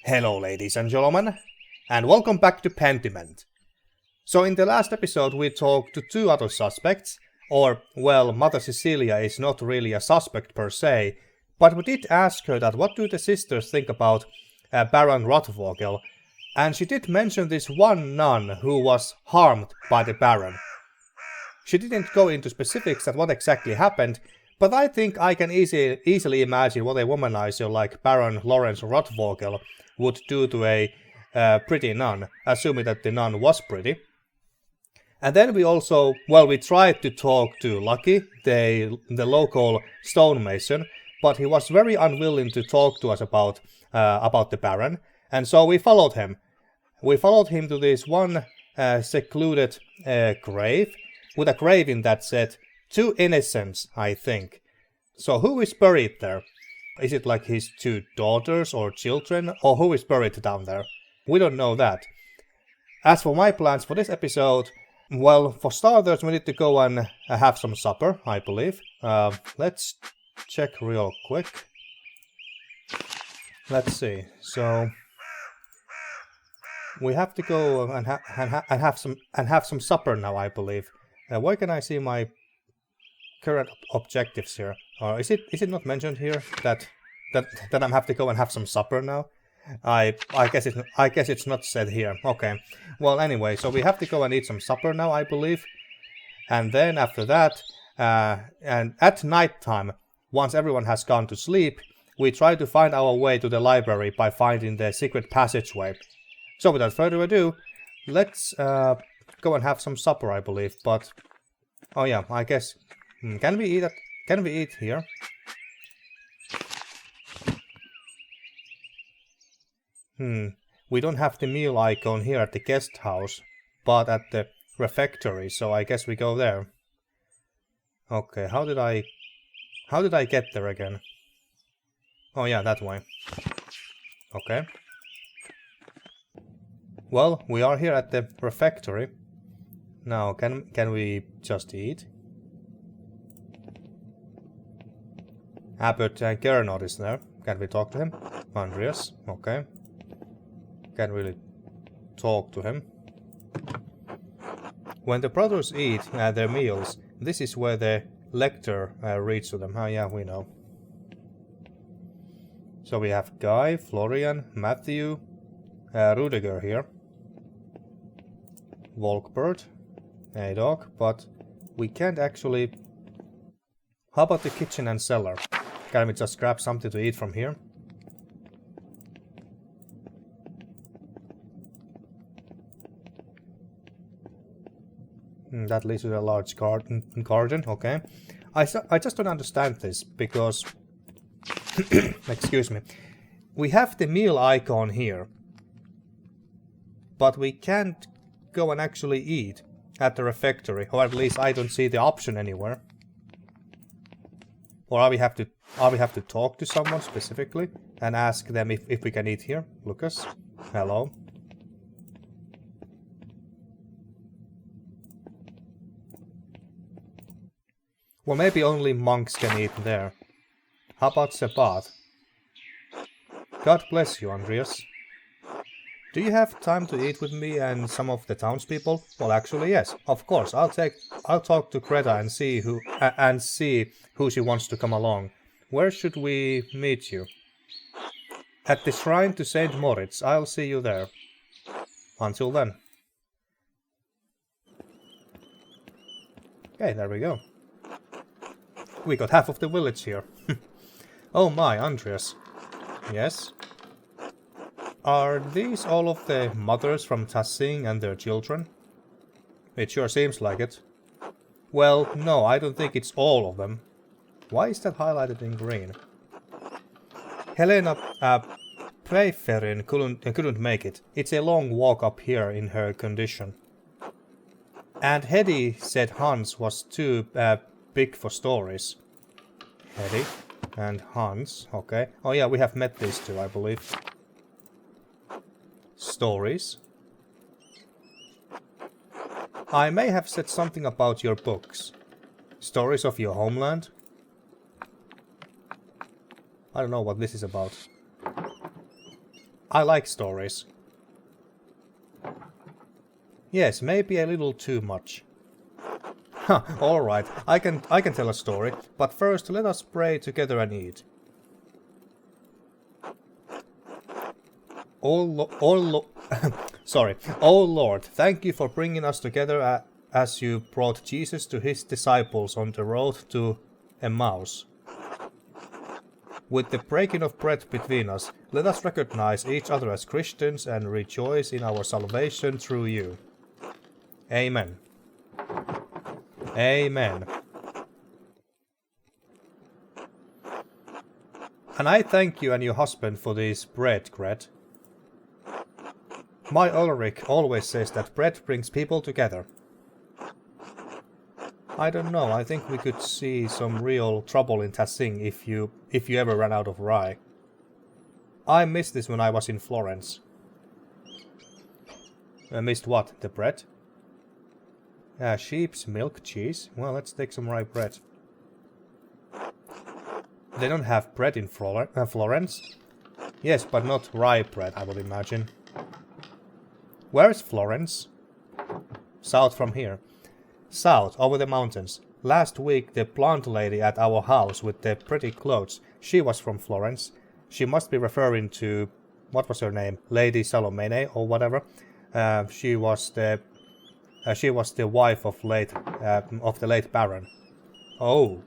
Hello ladies and gentlemen, and welcome back to Pentiment. So in the last episode we talked to two other suspects, or well, Mother Cecilia is not really a suspect per se, but we did ask her that what do the sisters think about Baron Rothvogel, and she did mention this one nun who was harmed by the Baron. She didn't go into specifics at what exactly happened, but I think I can easily imagine what a womanizer like Baron Lorenz Rothvogel would do to a pretty nun, assuming that the nun was pretty. And then we also, we tried to talk to Lucky, the local stonemason, but he was very unwilling to talk to us about the Baron, and so we followed him. We followed him to this one secluded grave, with a grave that said, "To innocents," I think. So who is buried there? Is it like his two daughters or children, or who is buried down there? We don't know that. As for my plans for this episode, well, for starters we need to go and have some supper, I believe. Let's check real quick. Let's see. So we have to go and have some supper now, I believe. Where can I see my current objectives here? Or is it not mentioned here that I have to go and have some supper now? I guess it's not said here. Okay. Well, anyway, so we have to go and eat some supper now, I believe. And then after that, and at night time, once everyone has gone to sleep, we try to find our way to the library by finding the secret passageway. So without further ado, let's go and have some supper, I believe. But oh yeah, I guess can we eat here? We don't have the meal icon here at the guest house, but at the refectory, so I guess we go there. Okay, how did I get there again? Oh yeah, that way. Okay. Well, we are here at the refectory. Now, can we just eat? Abbot Gernot is there. Can we talk to him? Andreas, okay. Can't really talk to him. When the brothers eat their meals, this is where the lector reads to them. Oh yeah, we know. So we have Guy, Florian, Matthew, Rudiger here. Volkbert, a dog, but we can't actually... How about the kitchen and cellar? Can we just grab something to eat from here? That leads to a large garden, okay. I just don't understand this, because... Excuse me. We have the meal icon here, but we can't go and actually eat at the refectory, or at least I don't see the option anywhere. Or we have to talk to someone specifically and ask them if we can eat here? Lucas? Hello? Well, maybe only monks can eat there. How about Sebat? God bless you, Andreas. Do you have time to eat with me and some of the townspeople? Well, actually, yes. Of course, I'll talk to Greta and see who she wants to come along. Where should we meet you? At the shrine to Saint Moritz. I'll see you there. Until then. Okay, there we go. We got half of the village here. Oh my, Andreas. Yes? Are these all of the mothers from Tassing and their children? It sure seems like it. Well, no, I don't think it's all of them. Why is that highlighted in green? Helena Pfefferin couldn't make it. It's a long walk up here in her condition. And Hedy said Hans was too big for stories. Hedy and Hans, okay. Oh yeah, we have met these two, I believe. Stories. I may have said something about your books. Stories of your homeland? I don't know what this is about. I like stories. Yes, maybe a little too much. Ha, alright, I can tell a story, but first let us pray together and eat. Sorry. Oh Lord, thank you for bringing us together as you brought Jesus to his disciples on the road to Emmaus. With the breaking of bread between us, let us recognize each other as Christians and rejoice in our salvation through you. Amen. Amen. And I thank you and your husband for this bread, Gret. My Ulrich always says that bread brings people together. I don't know, I think we could see some real trouble in Tassing if you ever ran out of rye. I missed this when I was in Florence. Missed what? The bread? Sheep's milk cheese? Well, let's take some rye bread. They don't have bread in Florence? Yes, but not rye bread, I would imagine. Where is Florence? South from here. South, over the mountains. Last week the blonde lady at our house with the pretty clothes, she was from Florence. She must be referring to, what was her name? Lady Salomene or whatever. She was the wife of the late Baron. Oh.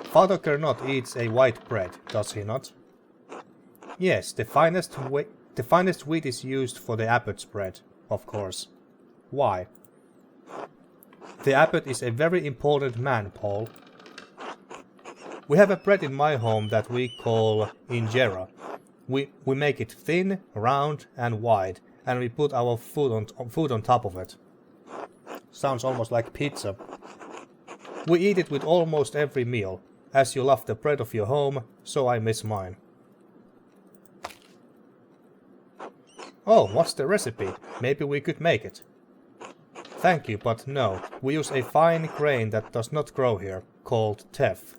Father Gernot eats a white bread, does he not? Yes, the finest wheat is used for the abbot's bread, of course. Why? The abbot is a very important man, Paul. We have a bread in my home that we call injera. We make it thin, round and wide, and we put our food on top of it. Sounds almost like pizza. We eat it with almost every meal. As you love the bread of your home, so I miss mine. Oh, what's the recipe? Maybe we could make it. Thank you, but no. We use a fine grain that does not grow here, called teff.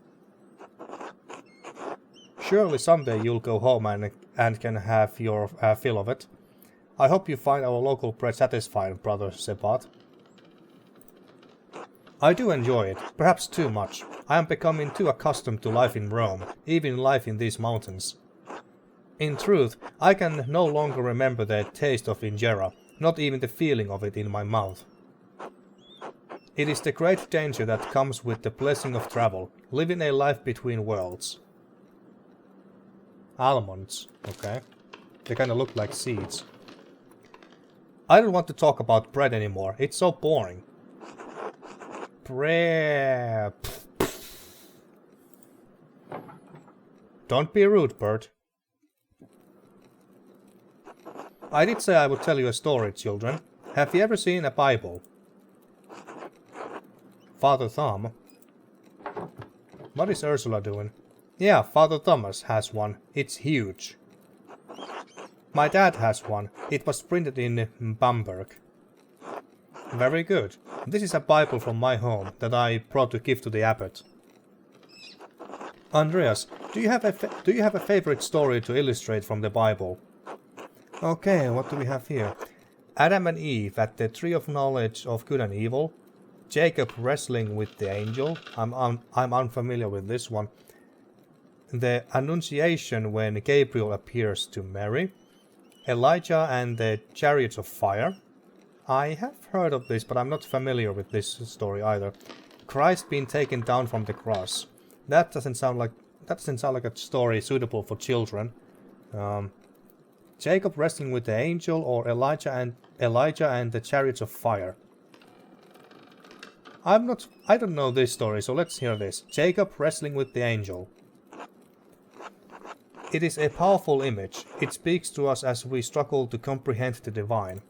Surely someday you'll go home and can have your fill of it. I hope you find our local bread satisfying, Brother Sebat. I do enjoy it, perhaps too much. I am becoming too accustomed to life in Rome, even life in these mountains. In truth, I can no longer remember the taste of injera, not even the feeling of it in my mouth. It is the great danger that comes with the blessing of travel, living a life between worlds. Almonds, okay. They kinda look like seeds. I don't want to talk about bread anymore, it's so boring. Bread. Don't be rude, Bert. I did say I would tell you a story, children. Have you ever seen a Bible? Father Tom? What is Ursula doing? Yeah, Father Thomas has one. It's huge. My dad has one. It was printed in Bamberg. Very good. This is a Bible from my home that I brought to give to the abbot. Andreas, do you have a favorite story to illustrate from the Bible? Okay, what do we have here? Adam and Eve at the tree of knowledge of good and evil. Jacob wrestling with the angel. I'm unfamiliar with this one. The Annunciation when Gabriel appears to Mary. Elijah and the chariots of fire. I have heard of this, but I'm not familiar with this story either. Christ being taken down from the cross. That doesn't sound like a story suitable for children. Jacob wrestling with the angel, or Elijah and the chariots of fire. I don't know this story, so let's hear this. Jacob wrestling with the angel. It is a powerful image. It speaks to us as we struggle to comprehend the divine.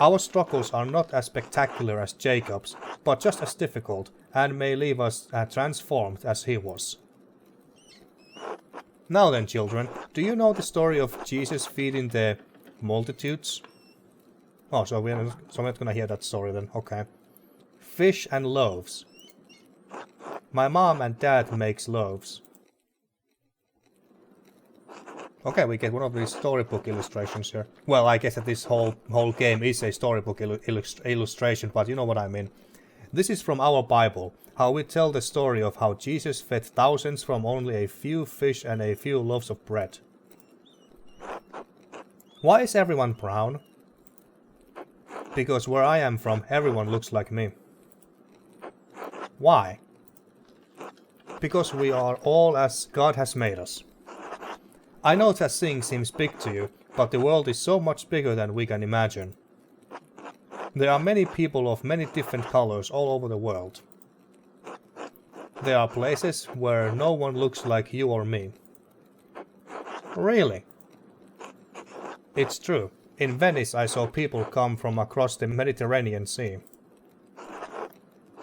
Our struggles are not as spectacular as Jacob's, but just as difficult, and may leave us transformed as he was. Now then, children, do you know the story of Jesus feeding the multitudes? Oh, so we're not gonna hear that story then, okay. Fish and loaves. My mom and dad makes loaves. Okay, we get one of these storybook illustrations here. Well, I guess that this whole game is a storybook illustration, but you know what I mean. This is from our Bible, how we tell the story of how Jesus fed thousands from only a few fish and a few loaves of bread. Why is everyone brown? Because where I am from, everyone looks like me. Why? Because we are all as God has made us. I know that thing seems big to you, but the world is so much bigger than we can imagine. There are many people of many different colors all over the world. There are places where no one looks like you or me. Really? It's true. In Venice I saw people come from across the Mediterranean Sea.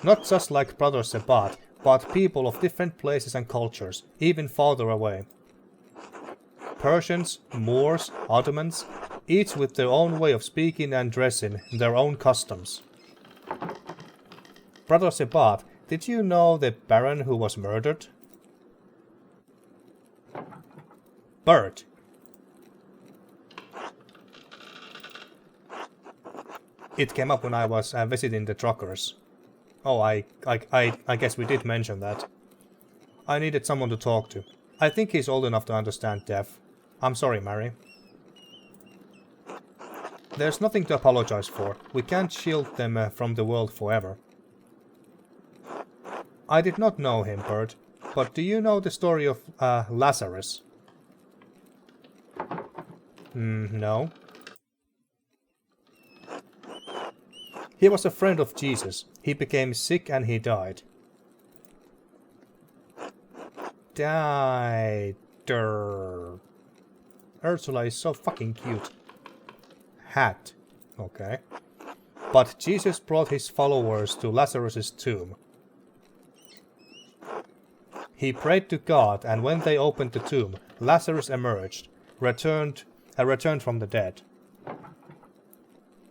Not just like Brother Sebat, but people of different places and cultures, even farther away. Persians, Moors, Ottomans, each with their own way of speaking and dressing, their own customs. Brother Sebat, did you know the Baron who was murdered? Bird. It came up when I was visiting the truckers. Oh, I guess we did mention that. I needed someone to talk to. I think he's old enough to understand deaf. I'm sorry, Mary. There's nothing to apologize for. We can't shield them from the world forever. I did not know him, Bert, but do you know the story of Lazarus? No. He was a friend of Jesus. He became sick and he died. Died. Ursula is so fucking cute. Hat. Okay. But Jesus brought his followers to Lazarus' tomb. He prayed to God, and when they opened the tomb, Lazarus emerged, returned from the dead.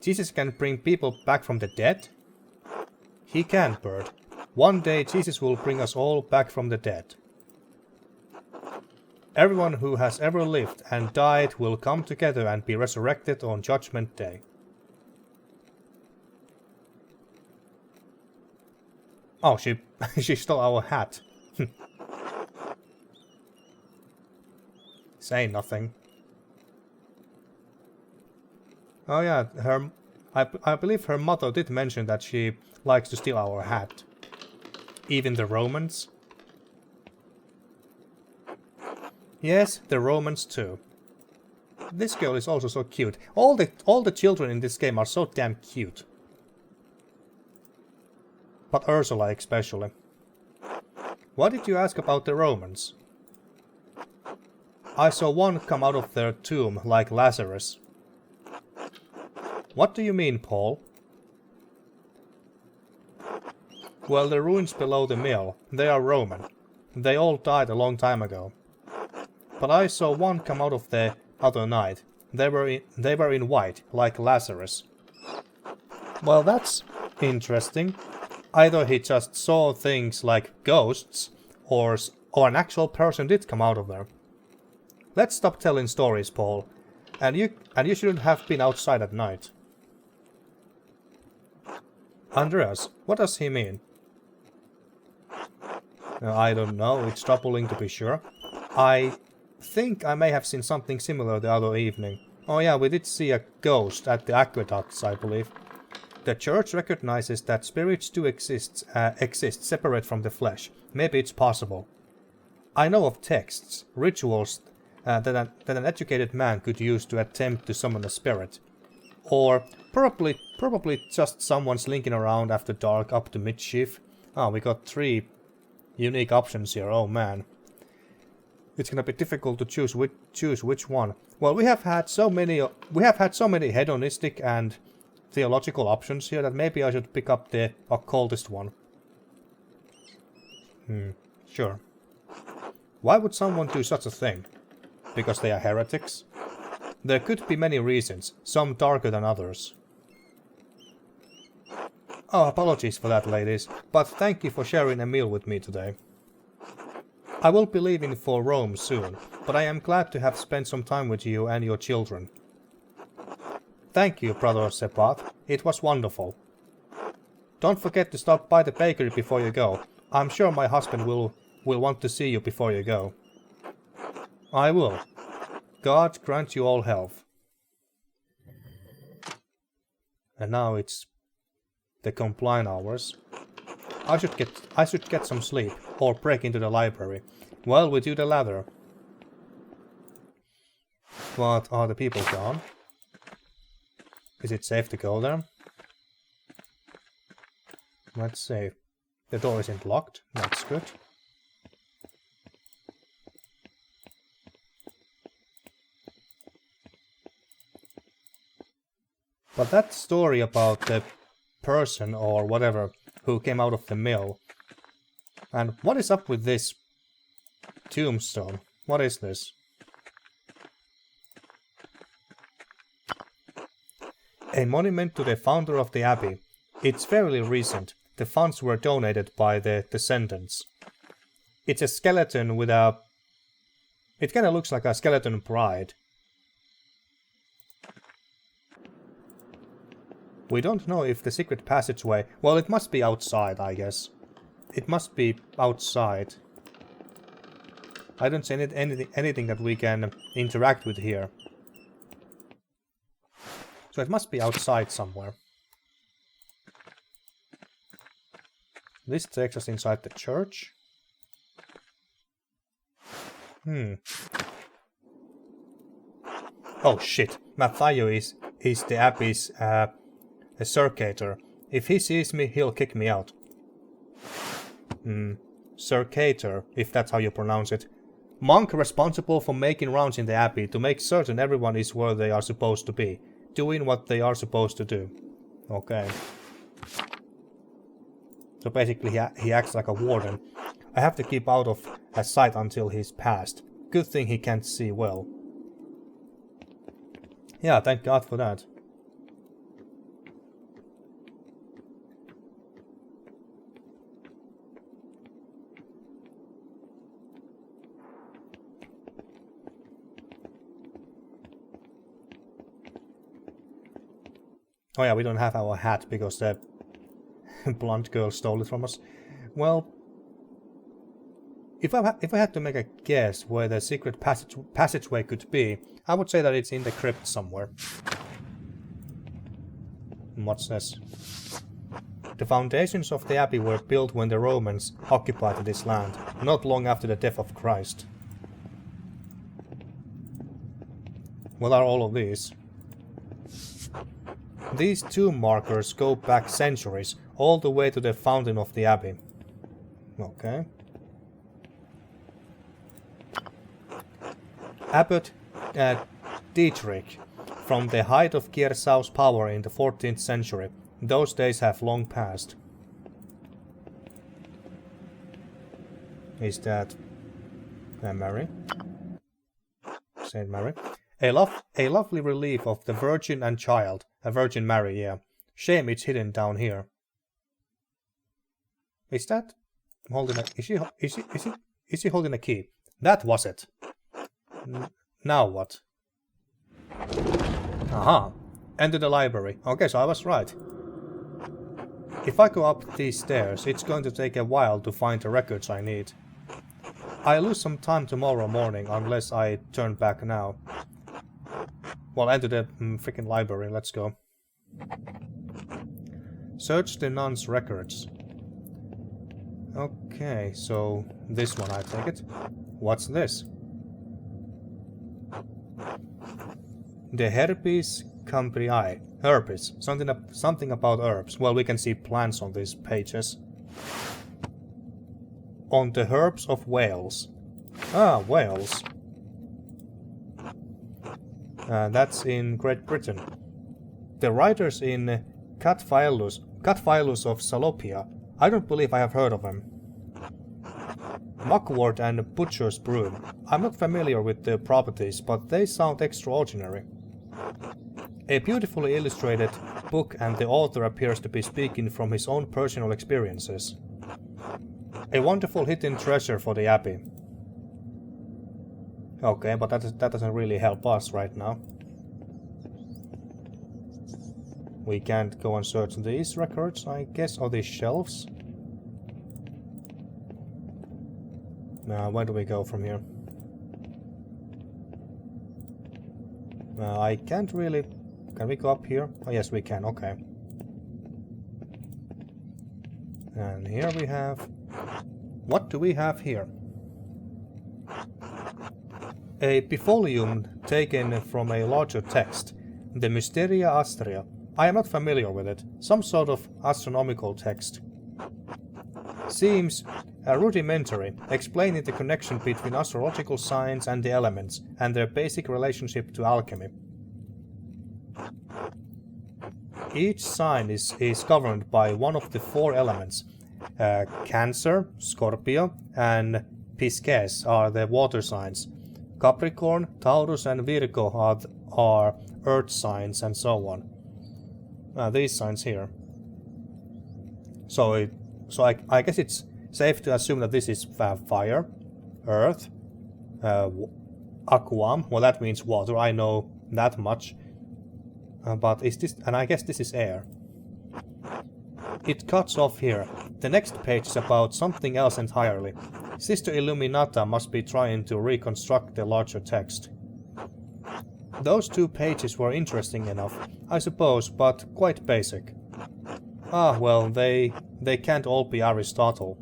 Jesus can bring people back from the dead? He can, Bert. One day Jesus will bring us all back from the dead. Everyone who has ever lived and died will come together and be resurrected on Judgment Day. Oh, she stole our hat. Say nothing. Oh yeah, I believe her mother did mention that she likes to steal our hat. Even the Romans? Yes, the Romans too. This girl is also so cute. All the children in this game are so damn cute. But Ursula especially. Why did you ask about the Romans? I saw one come out of their tomb like Lazarus. What do you mean, Paul? Well, the ruins below the mill, they are Roman. They all died a long time ago. But I saw one come out of the other night. They were in white, like Lazarus. Well, that's interesting. Either he just saw things like ghosts, or an actual person did come out of there. Let's stop telling stories, Paul. And you shouldn't have been outside at night. Andreas, what does he mean? I don't know, it's troubling to be sure. I think I may have seen something similar the other evening. Oh yeah, we did see a ghost at the aqueducts, I believe. The church recognizes that spirits do exist separate from the flesh. Maybe it's possible. I know of texts, rituals that an educated man could use to attempt to summon a spirit. Or probably just someone slinking around after dark up to mischief. We got 3 unique options here, oh man. It's gonna be difficult to choose which one. Well, we have had so many hedonistic and theological options here that maybe I should pick up the occultist one. Sure. Why would someone do such a thing? Because they are heretics? There could be many reasons, some darker than others. Oh, apologies for that, ladies, but thank you for sharing a meal with me today. I will be leaving for Rome soon, but I am glad to have spent some time with you and your children. Thank you, Brother Sepath. It was wonderful. Don't forget to stop by the bakery before you go. I'm sure my husband will want to see you before you go. I will. God grant you all health. And now it's the compline hours. I should get some sleep or break into the library. Well, we do the latter. But are the people gone? Is it safe to go there? Let's see. The door isn't locked. That's good. But that story about the person or whatever who came out of the mill. And what is up with this tombstone? What is this? A monument to the founder of the abbey. It's fairly recent. The funds were donated by the descendants. It's a skeleton with a... It kinda looks like a skeleton bride. We don't know if the secret passageway... Well, it must be outside, I guess. It must be outside. I don't see anything that we can interact with here. So it must be outside somewhere. This takes us inside the church. Oh shit, Matthew is the abbey's circator. If he sees me, he'll kick me out. Circator, if that's how you pronounce it. Monk responsible for making rounds in the abbey to make certain everyone is where they are supposed to be. Doing what they are supposed to do. Okay. So basically he acts like a warden. I have to keep out of sight until he's passed. Good thing he can't see well. Yeah, thank God for that. Oh yeah, we don't have our hat because the blonde girl stole it from us. Well, if I had to make a guess where the secret passageway could be, I would say that it's in the crypt somewhere. What's this? The foundations of the abbey were built when the Romans occupied this land, not long after the death of Christ. What are all of these? These tomb markers go back centuries, all the way to the fountain of the abbey. Okay. Abbot Dietrich, from the height of Kiersau's power in the 14th century. Those days have long passed. Is that Mary? Saint Mary? A lovely relief of the Virgin and Child. A Virgin Mary, yeah. Shame it's hidden down here. Is that holding a... Is he holding a key? That was it. Now what? Aha. Enter the library. Okay, so I was right. If I go up these stairs, it's going to take a while to find the records I need. I'll lose some time tomorrow morning unless I turn back now. Well, enter the freaking library. Let's go. Search the nuns' records. Okay, so this one, I take it. What's this? The herpes cambrii. Herpes. Something about herbs. Well, we can see plants on these pages. On the herbs of Wales. Ah, Wales. That's in Great Britain. The writers in Catphilus of Salopia. I don't believe I have heard of them. Muckwort and Butcher's Broom. I'm not familiar with their properties, but they sound extraordinary. A beautifully illustrated book, and the author appears to be speaking from his own personal experiences. A wonderful hidden treasure for the abbey. Okay, but that doesn't really help us right now. We can't go and search these records, I guess, or these shelves. Now, where do we go from here? I can't really... Can we go up here? Oh, yes, we can. Okay. And here we have... What do we have here? A bifolium taken from a larger text. The Mysteria Astrea. I am not familiar with it. Some sort of astronomical text. Seems rudimentary, explaining the connection between astrological signs and the elements, and their basic relationship to alchemy. Each sign is governed by one of the 4 elements. Cancer, Scorpio, and Pisces are the water signs. Capricorn, Taurus, and Virgo are earth signs, and so on. These signs here. So I guess it's safe to assume that this is fire, earth, aquam. Well, that means water. I know that much. But is this? And I guess this is air. It cuts off here. The next page is about something else entirely. Sister Illuminata must be trying to reconstruct the larger text. Those 2 pages were interesting enough, I suppose, but quite basic. Ah, well, they can't all be Aristotle.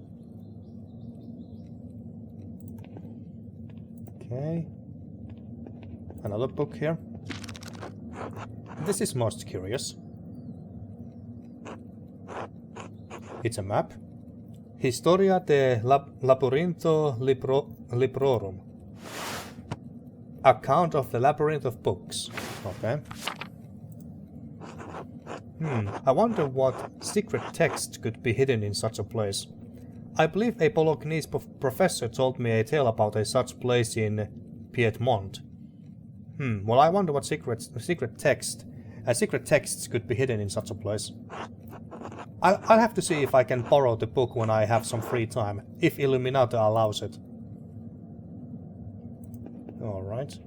Okay. Another book here. This is most curious. It's a map. Historia de Labyrinto Librorum. Account of the Labyrinth of Books. Okay. I wonder what secret text could be hidden in such a place. I believe a Bolognese professor told me a tale about a such place in Piedmont. Well, I wonder what secret texts could be hidden in such a place. I'll have to see if I can borrow the book when I have some free time, if Illuminata allows it. Alright.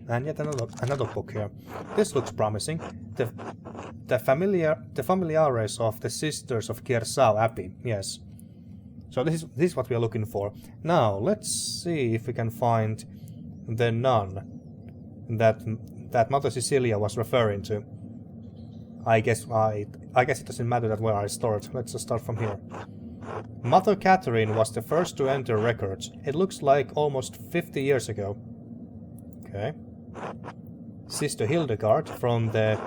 And yet another book here. This looks promising. The familiares of the Sisters of Kiersau Abbey. Yes. So this is what we are looking for. Now let's see if we can find the nun that Mother Cecilia was referring to. I guess it doesn't matter that where I start. Let's just start from here. Mother Catherine was the first to enter records. It looks like almost 50 years ago. Okay. Sister Hildegard from the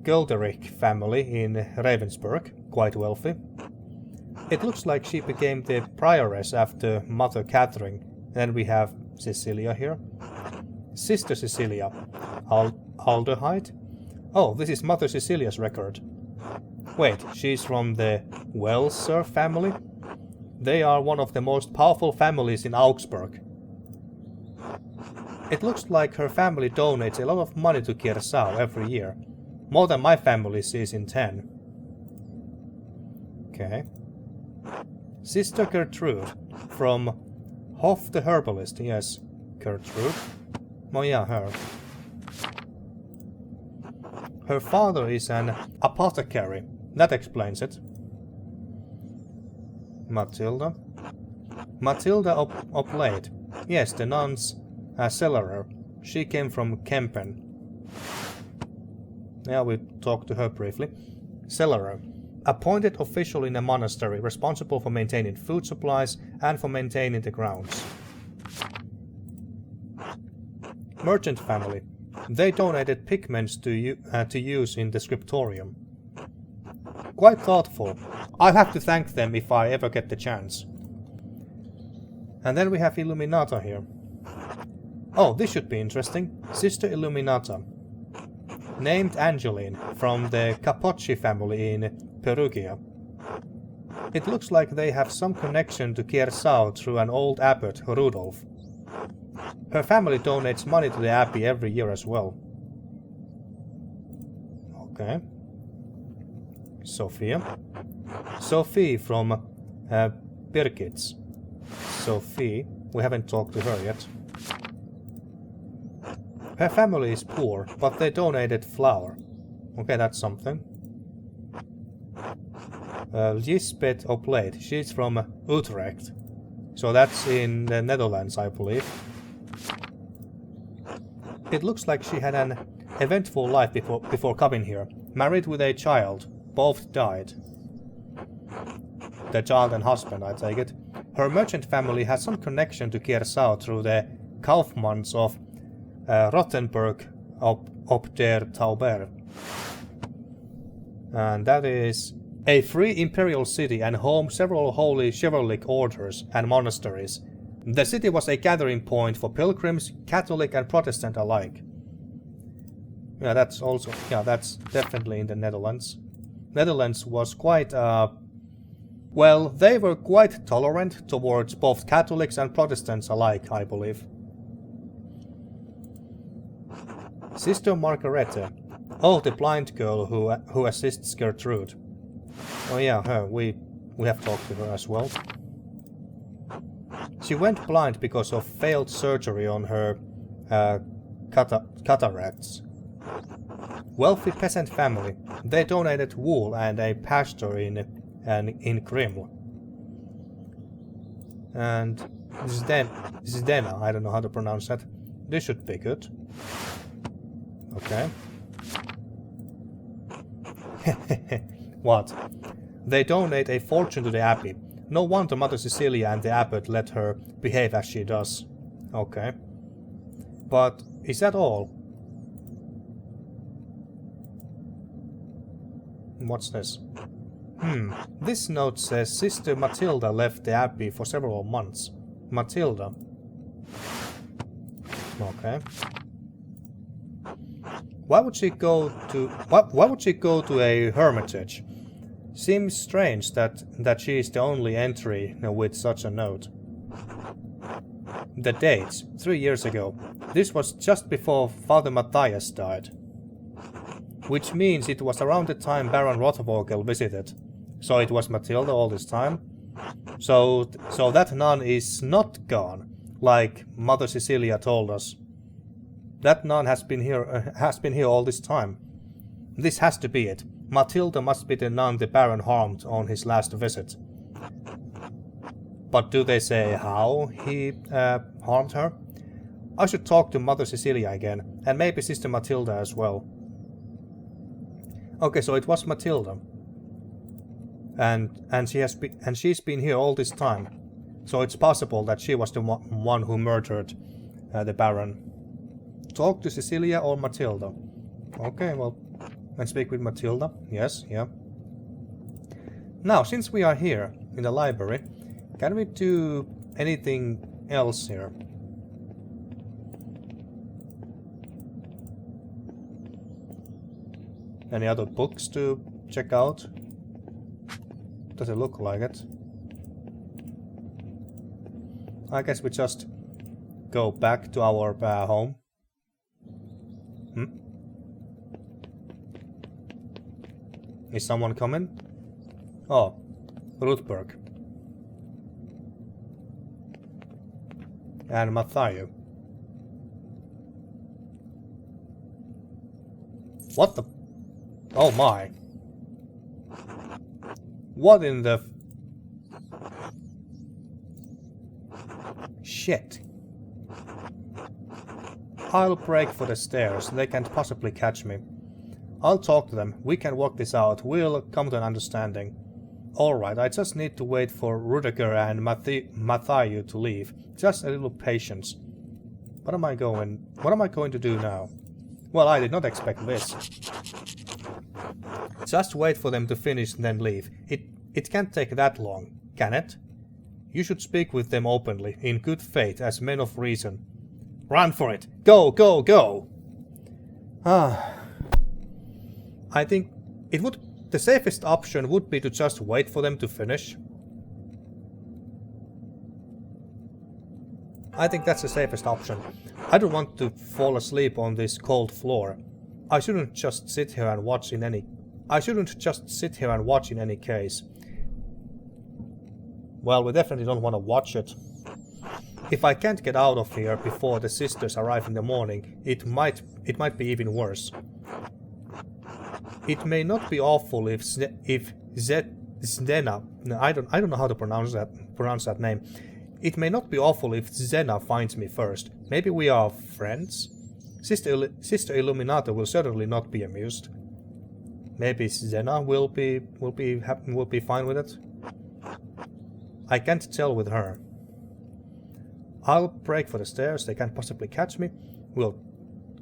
Gilderich family in Ravensburg, quite wealthy. It looks like she became the prioress after Mother Catherine. Then we have Cecilia here. Sister Cecilia. Aldehyde. Oh, this is Mother Cecilia's record. Wait, she's from the Welser family? They are one of the most powerful families in Augsburg. It looks like her family donates a lot of money to Kiersau every year. More than my family sees in 10. Okay. Sister Gertrude from Hoff the Herbalist. Yes, Gertrude. Oh yeah, her. Her father is an apothecary. That explains it. Matilda. Matilda Oblate. Yes, the nun's cellarer. She came from Kempen. Yeah, we talked to her briefly. Cellarer. Appointed official in a monastery, responsible for maintaining food supplies and for maintaining the grounds. Merchant family. They donated pigments to use in the scriptorium. Quite thoughtful. I'll have to thank them if I ever get the chance. And then we have Illuminata here. Oh, this should be interesting. Sister Illuminata. Named Angeline, from the Capocci family in Perugia. It looks like they have some connection to Kiersau through an old abbot, Rudolf. Her family donates money to the abbey every year as well. Okay. Sophia. Sophie from Birgit's. Sophie, we haven't talked to her yet. Her family is poor, but they donated flour. Okay, that's something. Lisbeth Oplate, she's from Utrecht. So that's in the Netherlands, I believe. It looks like she had an eventful life before coming here. Married with a child. Both died. The child and husband, I take it. Her merchant family has some connection to Kiersau through the Kaufmanns of Rothenburg ob der Tauber. And that is a free imperial city and home several holy chivalric orders and monasteries. The city was a gathering point for pilgrims, Catholic and Protestant alike. Yeah, that's definitely in the Netherlands. Netherlands was quite, well, they were quite tolerant towards both Catholics and Protestants alike, I believe. Sister Margarete. Oh, the blind girl who assists Gertrude. Oh yeah, her. We have talked to her as well. She went blind because of failed surgery on her cataracts. Wealthy peasant family. They donated wool and a pasture in Kriml. And this is Dena. I don't know how to pronounce that. This should be good. Okay. What? They donate a fortune to the abbey. No wonder Mother Cecilia and the abbot let her behave as she does. Okay. But is that all? What's this? This note says Sister Matilda left the abbey for several months. Matilda. Okay. Why would she go to a hermitage? Seems strange that she is the only entry with such a note. The dates, 3 years ago. This was just before Father Matthias died. Which means it was around the time Baron Rothvogel visited. So it was Matilda all this time. So that nun is not gone, like Mother Cecilia told us. That nun has been here all this time. This has to be it. Matilda must be the nun the Baron harmed on his last visit. But do they say how he harmed her? I should talk to Mother Cecilia again, and maybe Sister Matilda as well. Okay, so it was Matilda. And she's been here all this time. So it's possible that she was the one who murdered the Baron. Talk to Cecilia or Matilda. Okay, well, let's speak with Matilda. Yes, yeah. Now, since we are here in the library, can we do anything else here? Any other books to check out? Does it look like it? I guess we just go back to our home. Is someone coming? Oh, Ruthberg. And Matthew. What the? Oh my. What in the... Shit. I'll break for the stairs. They can't possibly catch me. I'll talk to them. We can work this out. We'll come to an understanding. Alright, I just need to wait for Rudiger and Matthew to leave. Just a little patience. What am I going to do now? Well, I did not expect this. Just wait for them to finish and then leave. It can't take that long, can it? You should speak with them openly, in good faith, as men of reason. Run for it! Go, go, go! I think the safest option would be to just wait for them to finish. I think that's the safest option. I don't want to fall asleep on this cold floor. I shouldn't just sit here and watch in any I shouldn't just sit here and watch in any case. Well, we definitely don't want to watch it. If I can't get out of here before the sisters arrive in the morning, it might be even worse. It may not be awful if Zdena, I don't know how to pronounce that name. It may not be awful if Zena finds me first. Maybe we are friends? Sister Illuminata will certainly not be amused. Maybe Zena will be fine with it. I can't tell with her. I'll break for the stairs. They can't possibly catch me.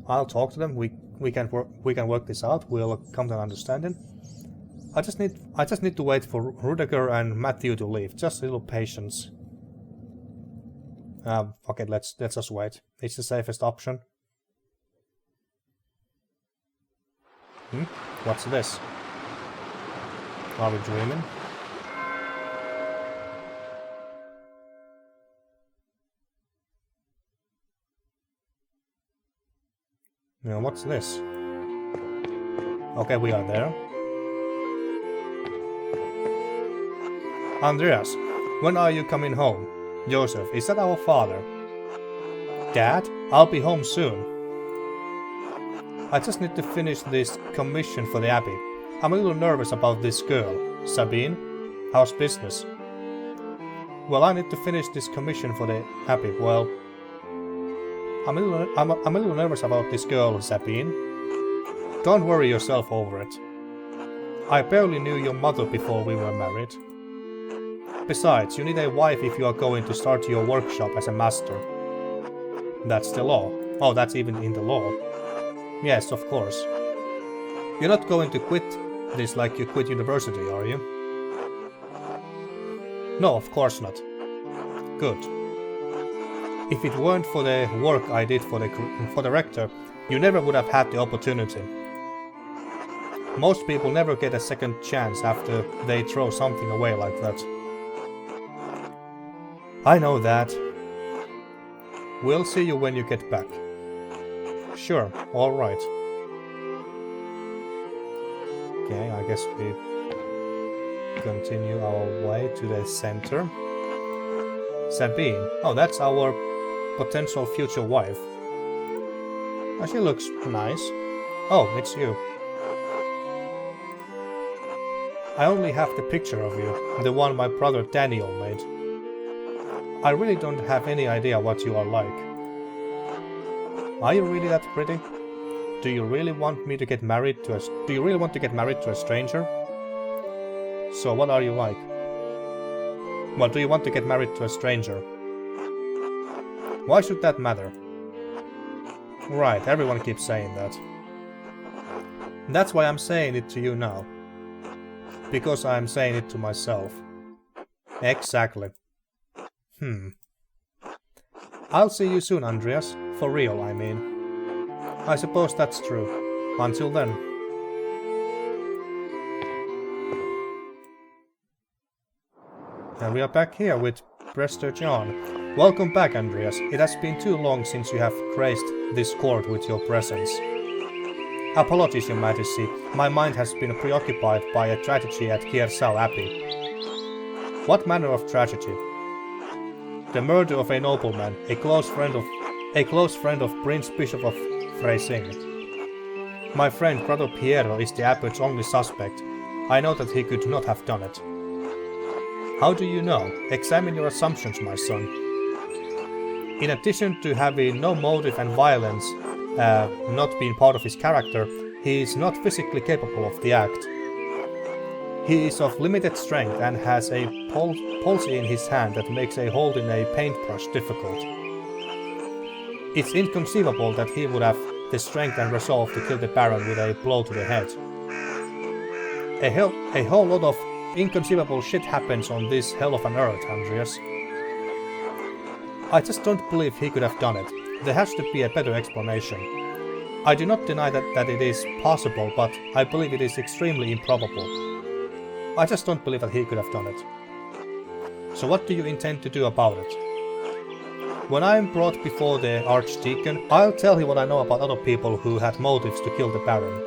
I'll talk to them. We can work this out. We'll come to an understanding. I just need to wait for Rudiger and Matthew to leave. Just a little patience. Okay, let's just wait. It's the safest option. What's this? Are we dreaming? Now, what's this? Okay, we are there. Andreas, when are you coming home? Joseph, is that our father? Dad, I'll be home soon. I just need to finish this commission for the abbey. I'm a little nervous about this girl. Sabine, how's business? Well, I need to finish this commission for the abbey. Well, I'm a little nervous about this girl, Sabine. Don't worry yourself over it. I barely knew your mother before we were married. Besides, you need a wife if you are going to start your workshop as a master. That's the law. Oh, that's even in the law. Yes, of course. You're not going to quit this like you quit university, are you? No, of course not. Good. If it weren't for the work I did for the rector, you never would have had the opportunity. Most people never get a second chance after they throw something away like that. I know that. We'll see you when you get back. Sure, alright. Okay, I guess we continue our way to the center. Sabine. Oh, that's our potential future wife. Oh, she looks nice. Oh, it's you. I only have the picture of you, the one my brother Daniel made. I really don't have any idea what you are like. Are you really that pretty? Do you really want to get married to a stranger? So what are you like? Well, do you want to get married to a stranger? Why should that matter? Right, everyone keeps saying that. That's why I'm saying it to you now. Because I'm saying it to myself. Exactly. I'll see you soon, Andreas. For real, I mean. I suppose that's true. Until then. And we are back here with Prester John. Welcome back, Andreas. It has been too long since you have graced this court with your presence. Apologies, Your Majesty. My mind has been preoccupied by a tragedy at Kiersau Abbey. What manner of tragedy? The murder of a nobleman, a close friend of Prince Bishop of Freising. My friend Brother Piero is the abbot's only suspect. I know that he could not have done it. How do you know? Examine your assumptions, my son. In addition to having no motive and violence not being part of his character, he is not physically capable of the act. He is of limited strength and has a palsy in his hand that makes a hold in a paintbrush difficult. It's inconceivable that he would have the strength and resolve to kill the Baron with a blow to the head. A whole lot of inconceivable shit happens on this hell of an earth, Andreas. I just don't believe he could have done it. There has to be a better explanation. I do not deny that it is possible, but I believe it is extremely improbable. I just don't believe that he could have done it. So what do you intend to do about it? When I am brought before the Archdeacon, I'll tell him what I know about other people who had motives to kill the Baron.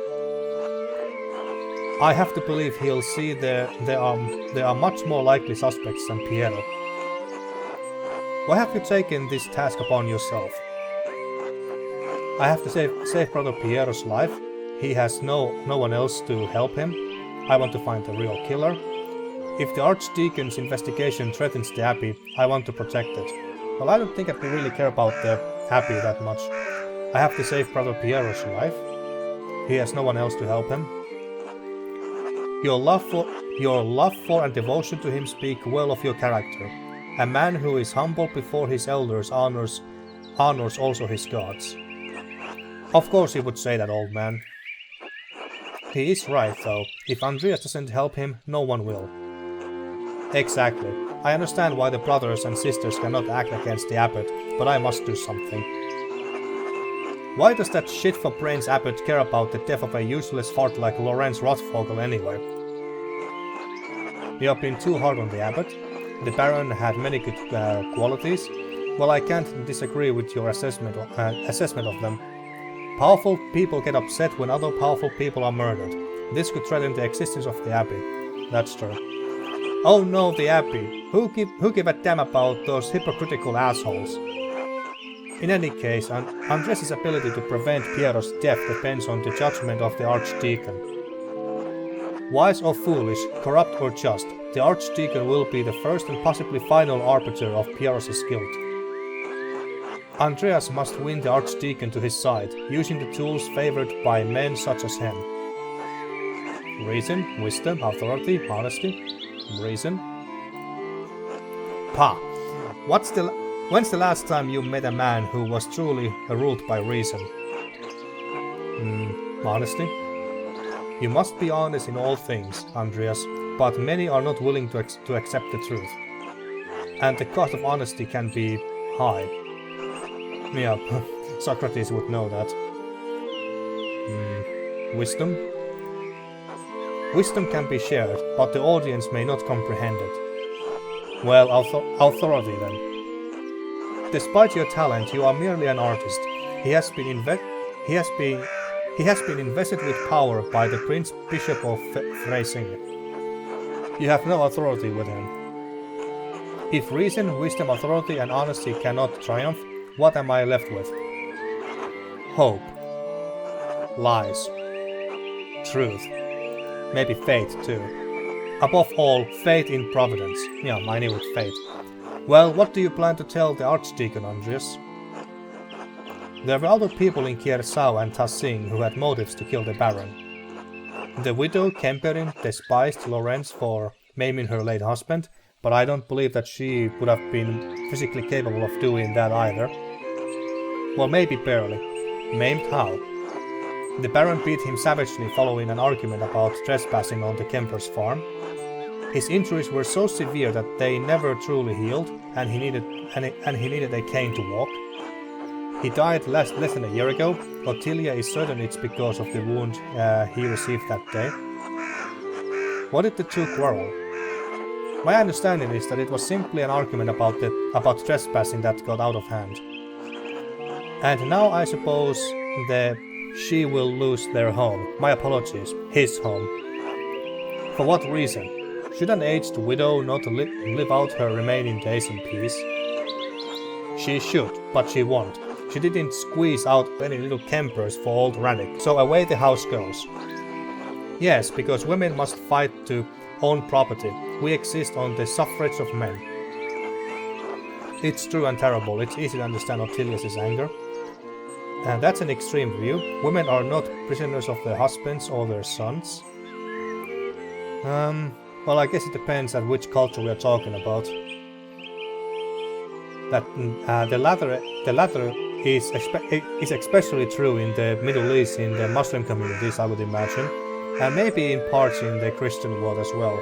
I have to believe he'll see there are much more likely suspects than Piero. Why have you taken this task upon yourself? I have to save Brother Piero's life. He has no one else to help him. I want to find the real killer. If the Archdeacon's investigation threatens the Abbey, I want to protect it. Well, I don't think I really care about the Abbey that much. I have to save Brother Piero's life. He has no one else to help him. Your love for and devotion to him speak well of your character. A man who is humble before his elders honors also his gods. Of course he would say that, old man. He is right, though. If Andreas doesn't help him, no one will. Exactly. I understand why the brothers and sisters cannot act against the abbot, but I must do something. Why does that shit-for-brains abbot care about the death of a useless fart like Lorenz Rothvogel anyway? You have been too hard on the abbot. The Baron had many good qualities. Well, I can't disagree with your assessment of them. Powerful people get upset when other powerful people are murdered. This could threaten the existence of the Abbey. That's true. Oh no, the Abbey. Who give a damn about those hypocritical assholes? In any case, Andres' ability to prevent Piero's death depends on the judgment of the Archdeacon. Wise or foolish, corrupt or just, the Archdeacon will be the first and possibly final arbiter of Piero's guilt. Andreas must win the Archdeacon to his side, using the tools favored by men such as him. Reason, wisdom, authority, honesty. Reason. Pah! When's the last time you met a man who was truly ruled by reason? Honesty. You must be honest in all things, Andreas, but many are not willing to accept the truth. And the cost of honesty can be high. Yeah, Socrates would know that. Wisdom? Wisdom can be shared, but the audience may not comprehend it. Well, authority then. Despite your talent, you are merely an artist. He has been invested with power by the Prince Bishop of Freising. You have no authority with him. If reason, wisdom, authority, and honesty cannot triumph, what am I left with? Hope. Lies. Truth. Maybe fate, too. Above all, faith in Providence. Yeah, I knew it, fate. Well, what do you plan to tell the Archdeacon, Andreas? There were other people in Kiersau and Tassing who had motives to kill the Baron. The widow Kemperin despised Lorenz for maiming her late husband, but I don't believe that she would have been physically capable of doing that either. Well, maybe barely. Maimed how? The Baron beat him savagely following an argument about trespassing on the Kemper's farm. His injuries were so severe that they never truly healed, and he needed a cane to walk. He died less than a year ago. Ottilia is certain it's because of the wound he received that day. What did the two quarrel? My understanding is that it was simply an argument about trespassing that got out of hand. And now I suppose she will lose their home. My apologies, his home. For what reason? Should an aged widow not live out her remaining days in peace? She should, but she won't. She didn't squeeze out any little Kempers for old Radek, so away the house goes. Yes, because women must fight to own property. We exist on the suffrage of men. It's true and terrible. It's easy to understand Ottilius' anger. And that's an extreme view. Women are not prisoners of their husbands or their sons. Well, I guess it depends on which culture we are talking about. That the latter is especially true in the Middle East, in the Muslim communities, I would imagine, and maybe in parts in the Christian world as well.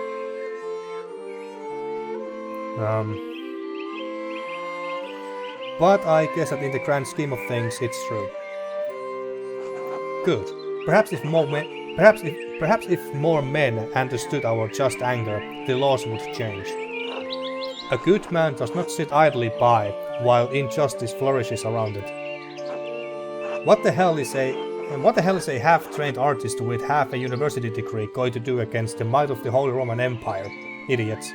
But I guess that in the grand scheme of things, it's true. Good. Perhaps if more men understood our just anger, the laws would change. A good man does not sit idly by while injustice flourishes around it. What the hell is a And what the hell is a half-trained artist with half a university degree going to do against the might of the Holy Roman Empire? Idiots.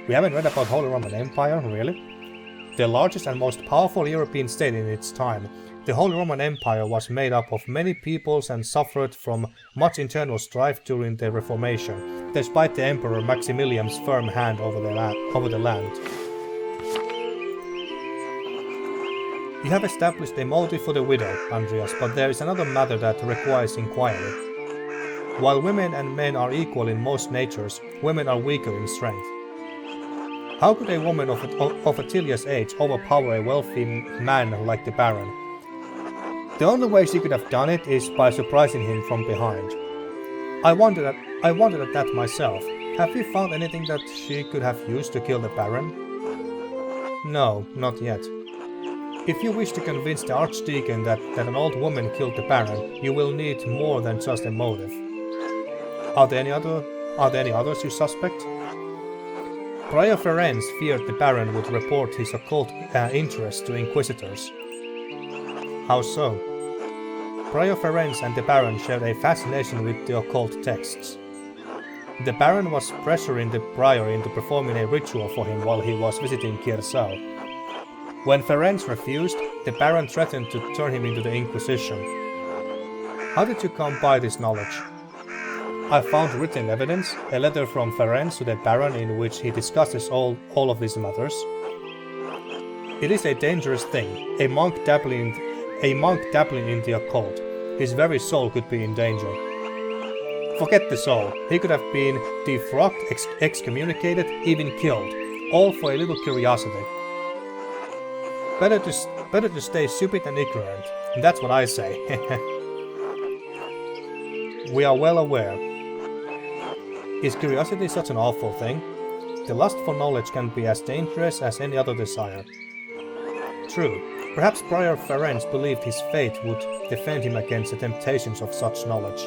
We haven't read about Holy Roman Empire, really? The largest and most powerful European state in its time, the Holy Roman Empire was made up of many peoples and suffered from much internal strife during the Reformation, despite the Emperor Maximilian's firm hand over the land. You have established a motive for the widow, Andreas, but there is another matter that requires inquiry. While women and men are equal in most natures, women are weaker in strength. How could a woman of Attilia's age overpower a wealthy man like the Baron? The only way she could have done it is by surprising him from behind. I wondered at that myself. Have you found anything that she could have used to kill the Baron? No, not yet. If you wish to convince the Archdeacon that an old woman killed the Baron, you will need more than just a motive. Are there any others you suspect? Prior Ferenc feared the Baron would report his occult interest to inquisitors. How so? Prior Ferenc and the Baron shared a fascination with the occult texts. The Baron was pressuring the Prior into performing a ritual for him while he was visiting Kiersau. When Ferenc refused, the Baron threatened to turn him into the Inquisition. How did you come by this knowledge? I found written evidence, a letter from Ferenc to the Baron in which he discusses all of these matters. It is a dangerous thing, a monk dabbling in the occult. His very soul could be in danger. Forget the soul, he could have been defrocked, excommunicated, even killed, all for a little curiosity. Better to stay stupid and ignorant, and that's what I say. We are well aware. Is curiosity such an awful thing? The lust for knowledge can be as dangerous as any other desire. True, perhaps Prior Ferenc believed his fate would defend him against the temptations of such knowledge.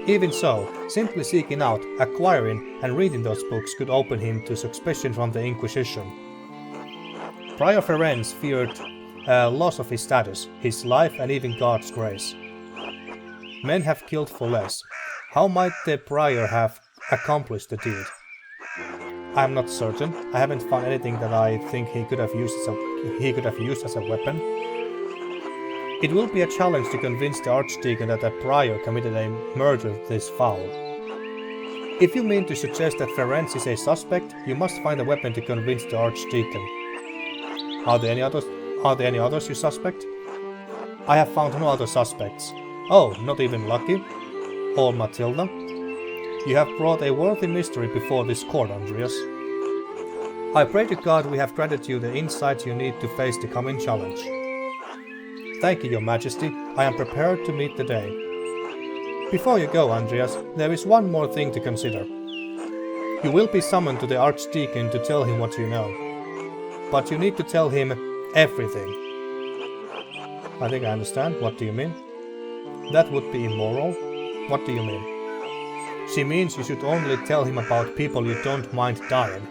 Even so, simply seeking out, acquiring, and reading those books could open him to suspicion from the Inquisition. Prior Ferenc feared loss of his status, his life, and even God's grace. Men have killed for less. How might the Prior have accomplished the deed? I am not certain. I haven't found anything that I think he could have used as a weapon. It will be a challenge to convince the Archdeacon that the Prior committed a murder this foul. If you mean to suggest that Ferenc is a suspect, you must find a weapon to convince the Archdeacon. Are there any others you suspect? I have found no other suspects. Oh, not even Lucky? Or Matilda? You have brought a worthy mystery before this court, Andreas. I pray to God we have granted you the insight you need to face the coming challenge. Thank you, Your Majesty. I am prepared to meet the day. Before you go, Andreas, there is one more thing to consider. You will be summoned to the Archdeacon to tell him what you know. But you need to tell him everything. I think I understand. What do you mean? That would be immoral. What do you mean? She means you should only tell him about people you don't mind dying.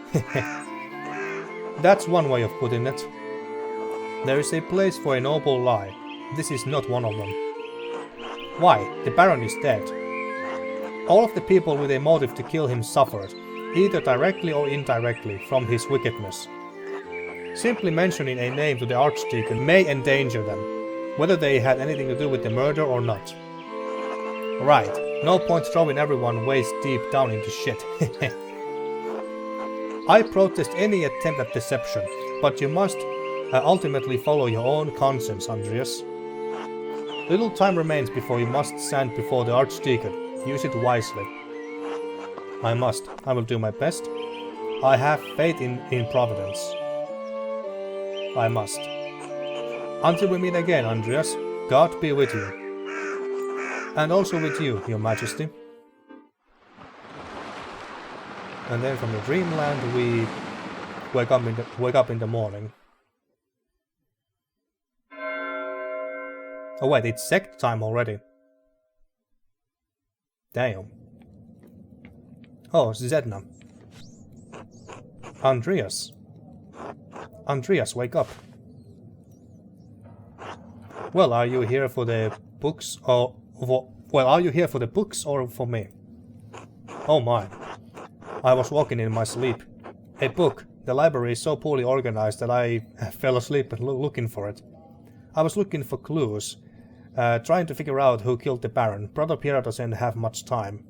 That's one way of putting it. There is a place for a noble lie. This is not one of them. Why? The Baron is dead. All of the people with a motive to kill him suffered, either directly or indirectly, from his wickedness. Simply mentioning a name to the Archdeacon may endanger them, whether they had anything to do with the murder or not. Right, no point throwing everyone waist deep down into shit. I protest any attempt at deception, but you must ultimately follow your own conscience, Andreas. Little time remains before you must stand before the Archdeacon. Use it wisely. I must. I will do my best. I have faith in Providence. I must. Until we meet again, Andreas, God be with you. And also with you, Your Majesty. And then from the dreamland we wake up in the morning. Oh wait, it's sect time already. Damn. Oh, Zedna. Andreas. Andreas, wake up. Well, are you here for the books or... Well, are you here for the books or for me? Oh my. I was walking in my sleep. A book. The library is so poorly organized that I fell asleep looking for it. I was looking for clues, trying to figure out who killed the Baron. Brother Pierre doesn't have much time.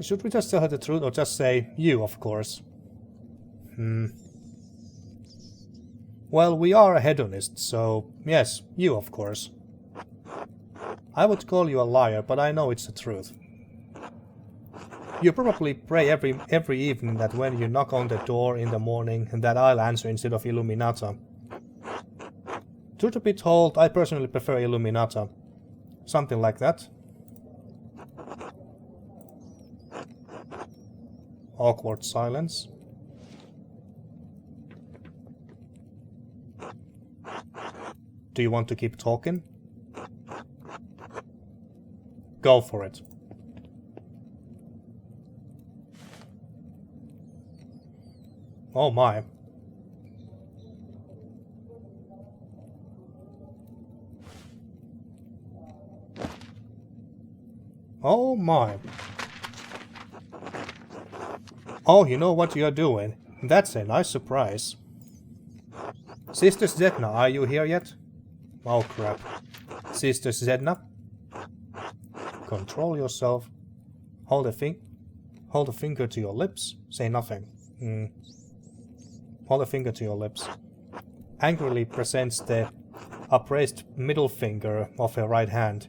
Should we just tell her the truth or just say, you, of course? Well, we are hedonists, so yes, you, of course. I would call you a liar, but I know it's the truth. You probably pray every evening that when you knock on the door in the morning, that I'll answer instead of Illuminata. Truth to be told, I personally prefer Illuminata. Something like that. Awkward silence. Do you want to keep talking? Go for it. Oh my. Oh my. Oh, you know what you're doing. That's a nice surprise. Sister Zedna, are you here yet? Oh crap. Sister Zedna? Control yourself. Hold a finger to your lips. Say nothing. Hold a finger to your lips. Angrily presents the upraised middle finger of her right hand.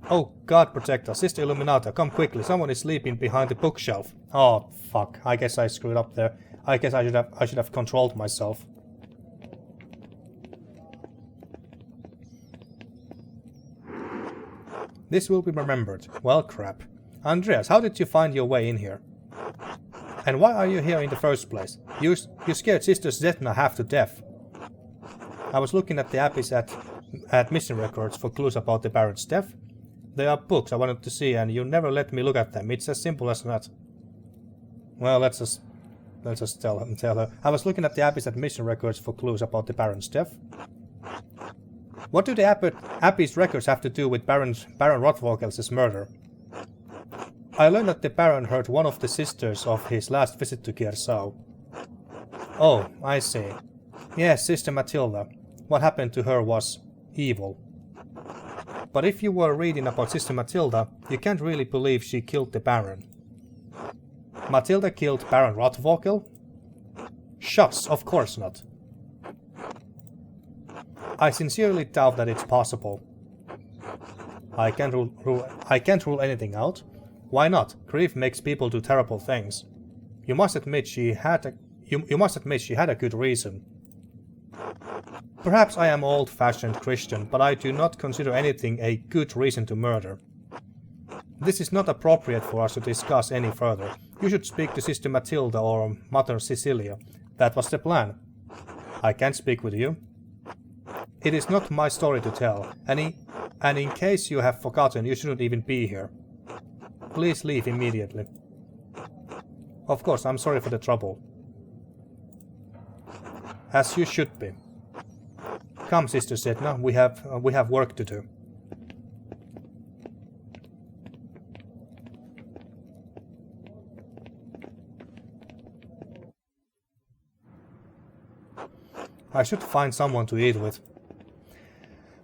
Oh, God protect us. Sister Illuminata, come quickly. Someone is sleeping behind the bookshelf. Oh, fuck. I guess I screwed up there. I guess I should have controlled myself. This will be remembered. Well, crap. Andreas, how did you find your way in here? And why are you here in the first place? You scared Sister Zedna half to death. I was looking at the abbeys at mission records for clues about the Baron's death. There are books I wanted to see, and you never let me look at them. It's as simple as that. Well, let's just tell her. I was looking at the abbeys at mission records for clues about the Baron's death. What do the abbey's records have to do with Baron Rothvogel's murder? I learned that the Baron heard one of the sisters of his last visit to Kiersau. Oh, I see. Yes, Sister Matilda. What happened to her was evil. But if you were reading about Sister Matilda, you can't really believe she killed the Baron. Matilda killed Baron Rothvogel? Shucks, of course not. I sincerely doubt that it's possible. I can't rule anything out. Why not? Grief makes people do terrible things. You must admit she had a good reason. Perhaps I am old-fashioned Christian, but I do not consider anything a good reason to murder. This is not appropriate for us to discuss any further. You should speak to Sister Matilda or Mother Cecilia. That was the plan. I can't speak with you. It is not my story to tell, and in case you have forgotten, you shouldn't even be here. Please leave immediately. Of course, I'm sorry for the trouble. As you should be. Come, Sister Zedna, we have work to do. I should find someone to eat with.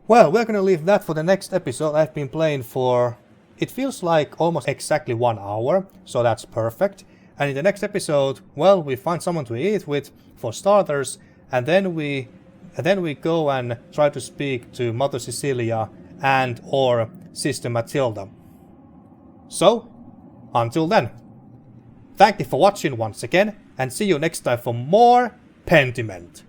Well, we're gonna leave that for the next episode. I've been playing for... It feels like almost exactly 1 hour, so that's perfect. And in the next episode, well, we find someone to eat with, for starters, and then we go and try to speak to Mother Cecilia and or Sister Matilda. So, until then, thank you for watching once again, and see you next time for more Pentiment.